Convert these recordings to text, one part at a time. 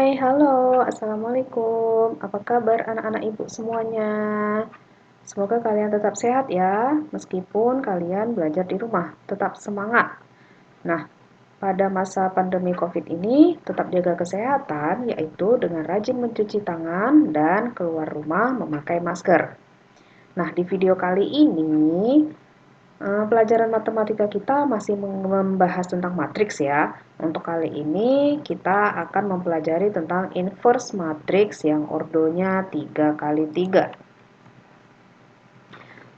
Hai, halo, Assalamualaikum. Apa kabar anak-anak ibu semuanya? Semoga kalian tetap sehat ya, meskipun kalian belajar di rumah. Tetap semangat. Nah, pada masa pandemi COVID ini, tetap jaga kesehatan, yaitu dengan rajin mencuci tangan dan keluar rumah memakai masker. Nah, di video kali ini, pelajaran matematika kita masih membahas tentang matriks ya. Untuk kali ini kita akan mempelajari tentang inverse matriks yang ordonya 3 kali 3.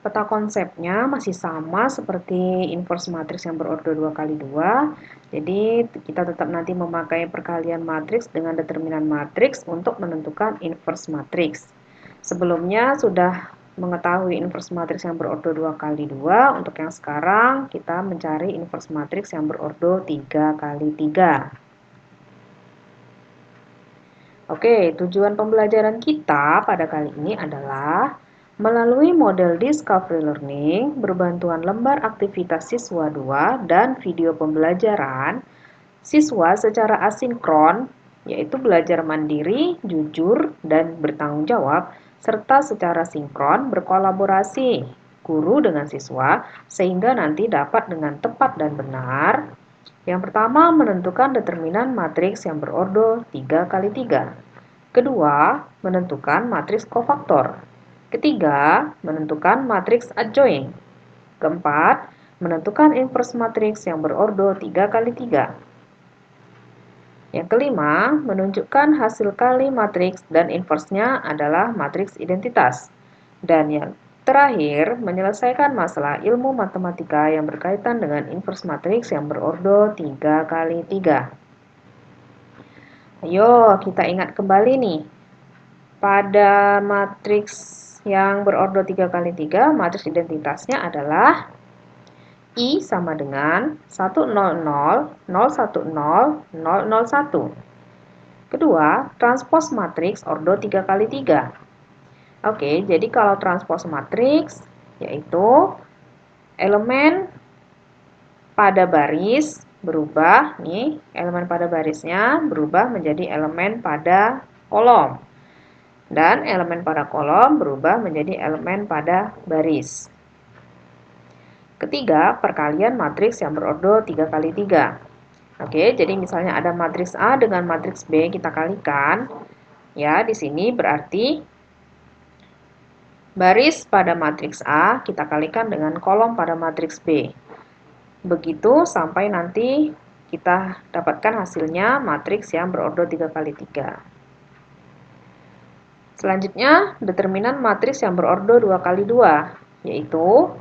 Peta konsepnya masih sama seperti inverse matriks yang berordo 2 kali 2. Jadi kita tetap nanti memakai perkalian matriks dengan determinan matriks untuk menentukan inverse matriks. Sebelumnya sudah mengetahui inverse matriks yang berordo 2 kali 2. Untuk yang sekarang kita mencari inverse matriks yang berordo 3 kali 3. Oke, tujuan pembelajaran kita pada kali ini adalah melalui model Discovery Learning, berbantuan lembar aktivitas siswa 2 dan video pembelajaran, siswa secara asinkron, yaitu belajar mandiri, jujur, dan bertanggung jawab, serta secara sinkron berkolaborasi guru dengan siswa, sehingga nanti dapat dengan tepat dan benar. Yang pertama, menentukan determinan matriks yang berordo 3 kali 3. Kedua, menentukan matriks kofaktor. Ketiga, menentukan matriks adjoint. Keempat, menentukan inverse matriks yang berordo 3 kali 3. Yang kelima, menunjukkan hasil kali matriks dan inversenya adalah matriks identitas. Dan yang terakhir, menyelesaikan masalah ilmu matematika yang berkaitan dengan inverse matriks yang berordo 3 kali 3. Ayo, kita ingat kembali nih. Pada matriks yang berordo 3 kali 3, matriks identitasnya adalah I sama dengan 100, 010, 001. Kedua, transpose matriks ordo 3 kali 3. Oke, jadi kalau transpose matriks yaitu elemen pada baris berubah, nih, elemen pada barisnya berubah menjadi elemen pada kolom. Dan elemen pada kolom berubah menjadi elemen pada baris. Ketiga, perkalian matriks yang berordo 3 kali 3. Oke, jadi misalnya ada matriks A dengan matriks B kita kalikan. Ya, di sini berarti baris pada matriks A kita kalikan dengan kolom pada matriks B. Begitu sampai nanti kita dapatkan hasilnya matriks yang berordo 3 kali 3. Selanjutnya, determinan matriks yang berordo 2 kali 2, yaitu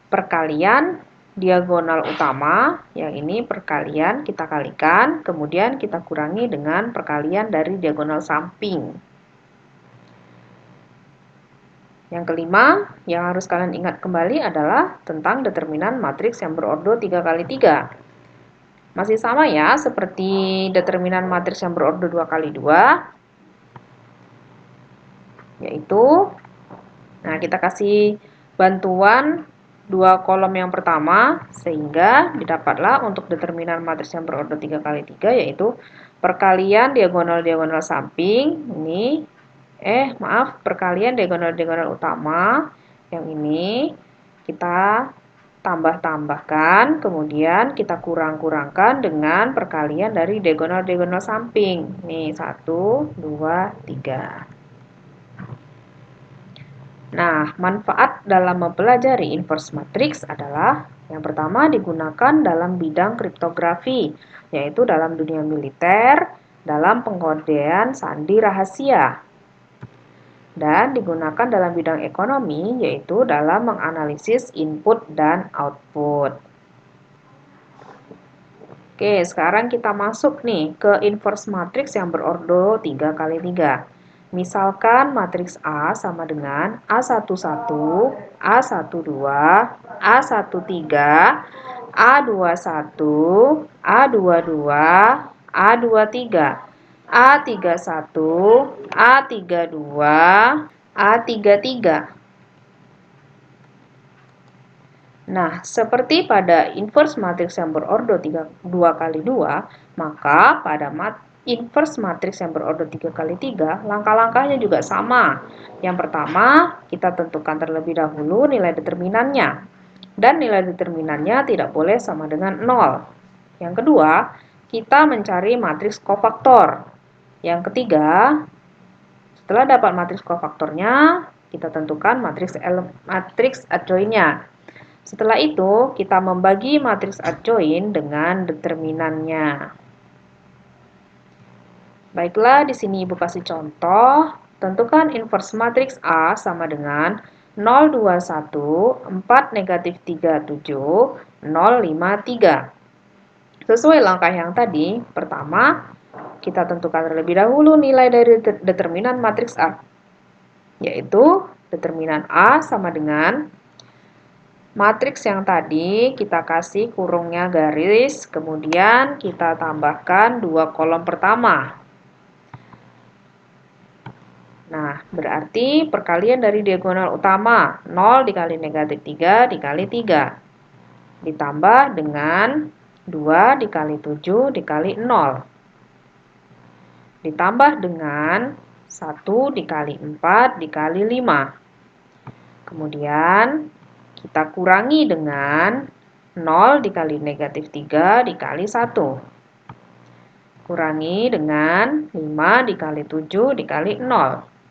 perkalian diagonal utama, yang ini perkalian kita kalikan, kemudian kita kurangi dengan perkalian dari diagonal samping. Yang kelima, yang harus kalian ingat kembali adalah tentang determinan matriks yang berordo 3 kali 3. Masih sama ya, seperti determinan matriks yang berordo 2 kali 2, yaitu, nah kita kasih bantuan 2 kolom yang pertama, sehingga didapatlah untuk determinan matriks yang berordo 3 kali 3, yaitu perkalian diagonal-diagonal samping, ini, perkalian diagonal-diagonal utama, yang ini, kita tambah-tambahkan, kemudian kita kurang-kurangkan dengan perkalian dari diagonal-diagonal samping. Nih, 1, 2, 3. Nah, manfaat dalam mempelajari inverse matrix adalah yang pertama digunakan dalam bidang kriptografi, yaitu dalam dunia militer, dalam pengkodean sandi rahasia. Dan digunakan dalam bidang ekonomi, yaitu dalam menganalisis input dan output. Oke, sekarang kita masuk nih ke inverse matrix yang berordo 3 kali 3. Misalkan matriks A sama dengan A11, A12, A13, A21, A22, A23, A31, A32, A33. Nah, seperti pada inverse matriks yang berordo 2 kali 2, maka pada inverse matriks yang berorder 3 kali 3, langkah-langkahnya juga sama. Yang pertama, kita tentukan terlebih dahulu nilai determinannya. Dan nilai determinannya tidak boleh sama dengan 0. Yang kedua, kita mencari matriks kofaktor. Yang ketiga, setelah dapat matriks kofaktornya, kita tentukan matriks adjoinnya. Setelah itu, kita membagi matriks adjoin dengan determinannya. Baiklah, di sini Ibu kasih contoh. Tentukan inverse matriks A sama dengan 0, 2, 1, 4, negatif 3, 7, 0, 5, 3. Sesuai langkah yang tadi, pertama, kita tentukan terlebih dahulu nilai dari determinan matriks A, yaitu determinan A sama dengan matriks yang tadi kita kasih kurungnya garis, kemudian kita tambahkan 2 kolom pertama. Nah, berarti perkalian dari diagonal utama 0 dikali negatif 3 dikali 3. Ditambah dengan 2 dikali 7 dikali 0. Ditambah dengan 1 dikali 4 dikali 5. Kemudian kita kurangi dengan 0 dikali negatif 3 dikali 1. Kurangi dengan 5 dikali 7 dikali 0.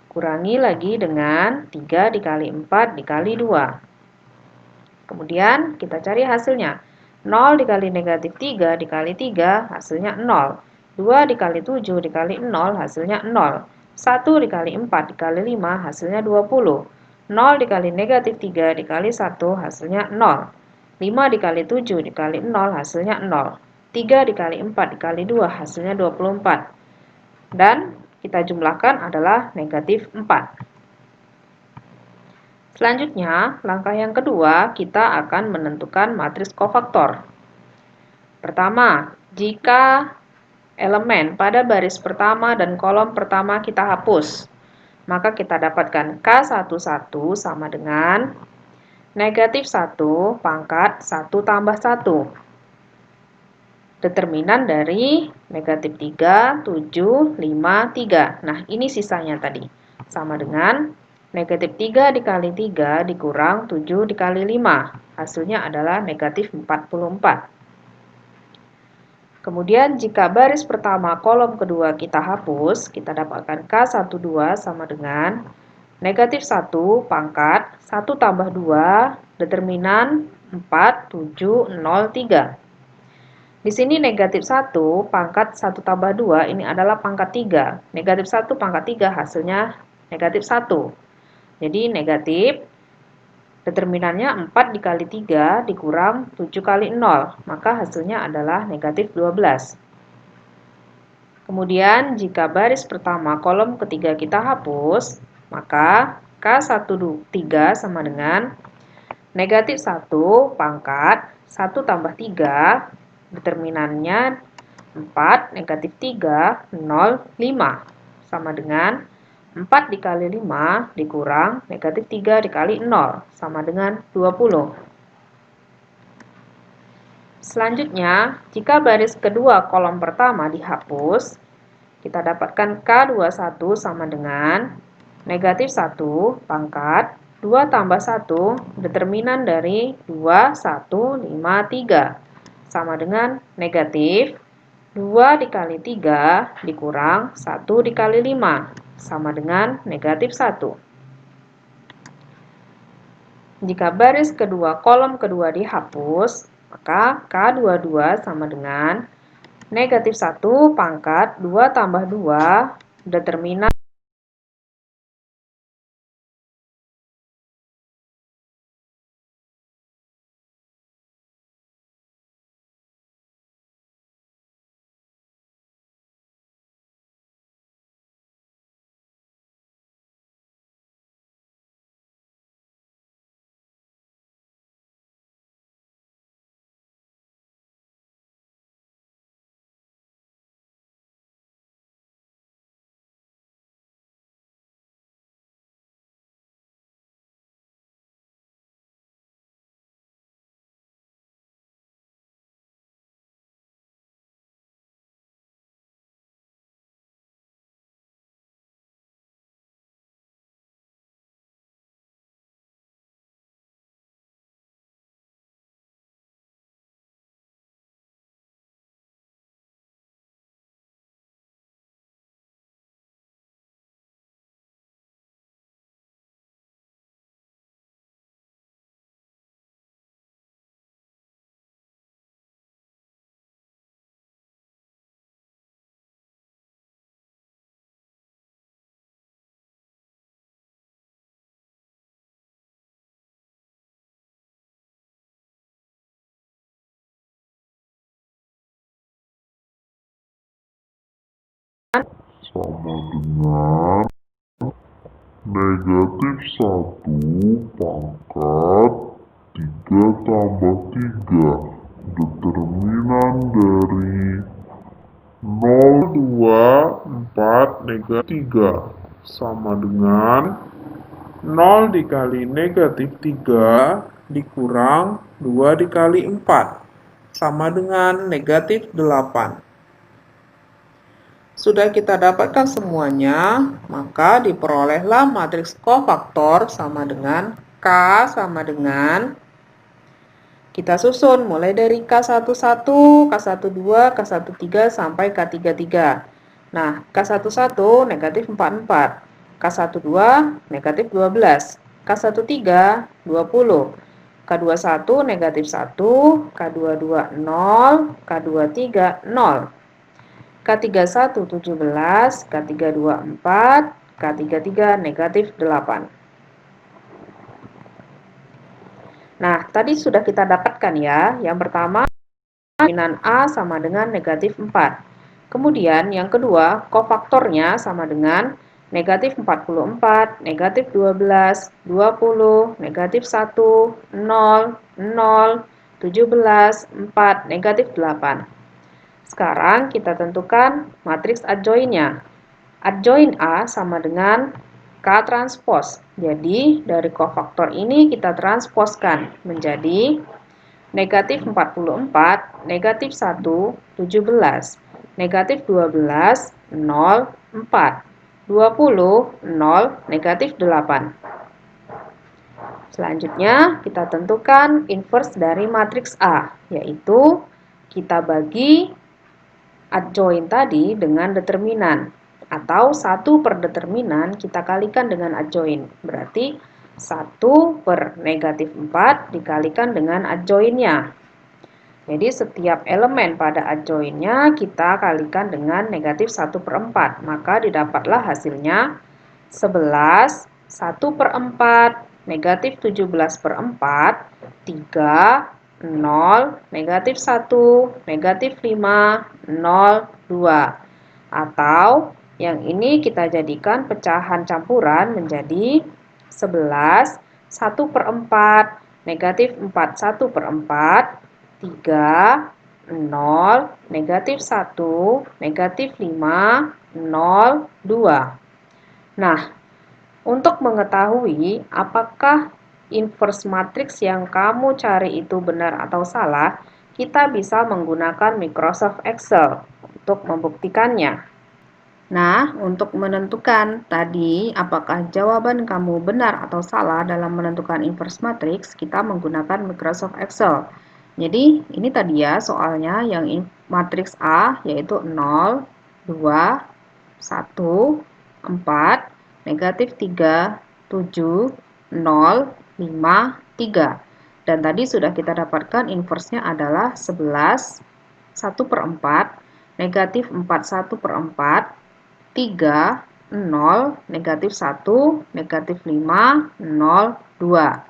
Kurangi lagi dengan 3 dikali 4 dikali 2. Kemudian kita cari hasilnya. 0 dikali negatif 3 dikali 3 hasilnya 0. 2 dikali 7 dikali 0 hasilnya 0. 1 dikali 4 dikali 5 hasilnya 20. 0 dikali negatif 3 dikali 1 hasilnya 0. 5 dikali 7 dikali 0 hasilnya 0. 3 dikali 4 dikali 2 hasilnya 24. Dan kita jumlahkan adalah negatif 4. Selanjutnya, langkah yang kedua, kita akan menentukan matriks kofaktor. Pertama, jika elemen pada baris pertama dan kolom pertama kita hapus, maka kita dapatkan K11 sama dengan negatif 1 pangkat 1 tambah 1. Determinan dari negatif 3, 7, 5, 3. Nah, ini sisanya tadi. Sama dengan negatif 3 dikali 3 dikurang 7 dikali 5. Hasilnya adalah negatif 44. Kemudian, jika baris pertama kolom kedua kita hapus, kita dapatkan K12 sama dengan negatif 1 pangkat 1 tambah 2, determinan 4, 7, 0, 3. Di sini negatif 1 pangkat 1 tambah 2 ini adalah pangkat 3. Negatif 1 pangkat 3 hasilnya negatif 1. Jadi negatif, determinannya 4 dikali 3 dikurang 7 kali 0. Maka hasilnya adalah negatif 12. Kemudian jika baris pertama kolom ketiga kita hapus, maka K13 sama dengan negatif 1 pangkat 1 tambah 3, determinannya 4, negatif 3, 0, 5. Sama dengan 4 dikali 5 dikurang negatif 3 dikali 0. Sama dengan 20. Selanjutnya, jika baris kedua kolom pertama dihapus, kita dapatkan K21 sama dengan negatif 1 pangkat 2 tambah 1, determinan dari 2, 1, 5, 3. Sama dengan negatif 2 dikali 3 dikurang 1 dikali 5. Sama dengan negatif 1. Jika baris kedua kolom kedua dihapus, maka K22 sama dengan negatif 1 pangkat 2 tambah 2, determinan sama dengan negatif 1 pangkat 3 tambah 3. Determinan dari 0, 2, 4, negatif 3 sama dengan 0 dikali negatif 3 dikurang 2 dikali 4 sama dengan negatif 8. Sudah kita dapatkan semuanya, maka diperolehlah matriks kofaktor sama dengan K sama dengan, kita susun mulai dari K11, K12, K13 sampai K33. Nah, K11 negatif 44, K12 negatif 12, K13 20, K21 negatif 1, K22 0, K23 0. K31 17, K32 4, K33 negatif 8. Nah, tadi sudah kita dapatkan ya. Yang pertama, determinan A sama dengan negatif 4. Kemudian yang kedua, kofaktornya sama dengan negatif 44, negatif 12, 20, negatif 1, 0, 0, 17, 4, negatif 8. Sekarang kita tentukan matriks adjoinnya. Adjoin A sama dengan K transpose. Jadi, dari kofaktor ini kita transposkan menjadi negatif 44, negatif 1, 17, negatif 12, 0, 4, 20, 0, negatif 8. Selanjutnya, kita tentukan inverse dari matriks A, yaitu kita bagi adjoin tadi dengan determinan, atau 1 per determinan kita kalikan dengan adjoin. Berarti 1 per negatif 4 dikalikan dengan adjoinnya. Jadi setiap elemen pada adjoinnya kita kalikan dengan negatif 1 per 4. Maka didapatlah hasilnya 11, 1 per 4, negatif 17 per 4, 3, 0, negatif 1, negatif 5, 0, 2. Atau yang ini kita jadikan pecahan campuran menjadi 11, 1 per 4, negatif 4, 1 per 4, 3, 0, negatif 1, negatif 5, 0, 2. Nah, untuk mengetahui apakah inverse matriks yang kamu cari itu benar atau salah, kita bisa menggunakan Microsoft Excel untuk membuktikannya. Nah, untuk menentukan tadi apakah jawaban kamu benar atau salah dalam menentukan inverse matrix, kita menggunakan Microsoft Excel. Jadi, ini tadi ya soalnya yang matriks A yaitu 0, 2, 1, 4, negatif 3, 7, 0, 5, 3. Dan tadi sudah kita dapatkan inverse-nya adalah 11, 1 per 4, negatif 4, 1 per 4, 3, 0, negatif 1, negatif 5, 0, 2.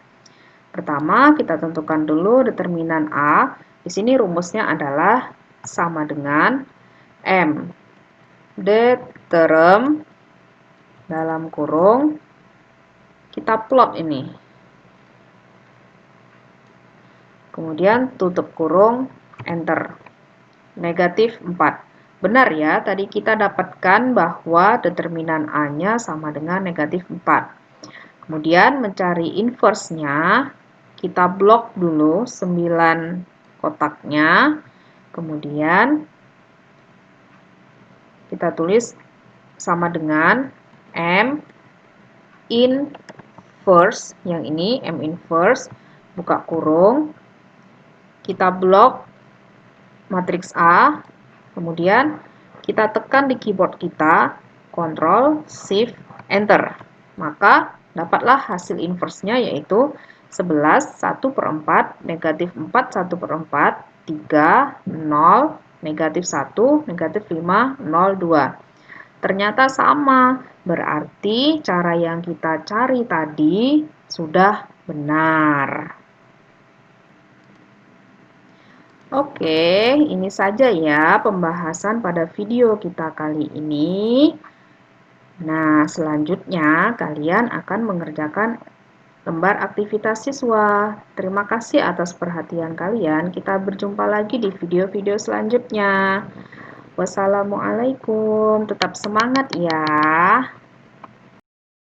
Pertama, kita tentukan dulu determinan A. Di sini rumusnya adalah sama dengan M. Determ dalam kurung, kita plot ini. Kemudian tutup kurung, enter. Negatif 4. Benar ya, tadi kita dapatkan bahwa determinan A-nya sama dengan negatif 4. Kemudian mencari inverse-nya, kita blok dulu 9 kotaknya. Kemudian kita tulis sama dengan M inverse, yang ini M inverse, buka kurung. Kita blok matriks A, kemudian kita tekan di keyboard kita, Ctrl, Shift, Enter. Maka dapatlah hasil inverse-nya yaitu 11, 1 per 4, negatif 4, 1 per 4, 3, 0, negatif 1, negatif 5, 0, 2. Ternyata sama, berarti cara yang kita cari tadi sudah benar. Oke, ini saja ya pembahasan pada video kita kali ini. Nah, selanjutnya kalian akan mengerjakan lembar aktivitas siswa. Terima kasih atas perhatian kalian. Kita berjumpa lagi di video-video selanjutnya. Wassalamualaikum. Tetap semangat ya.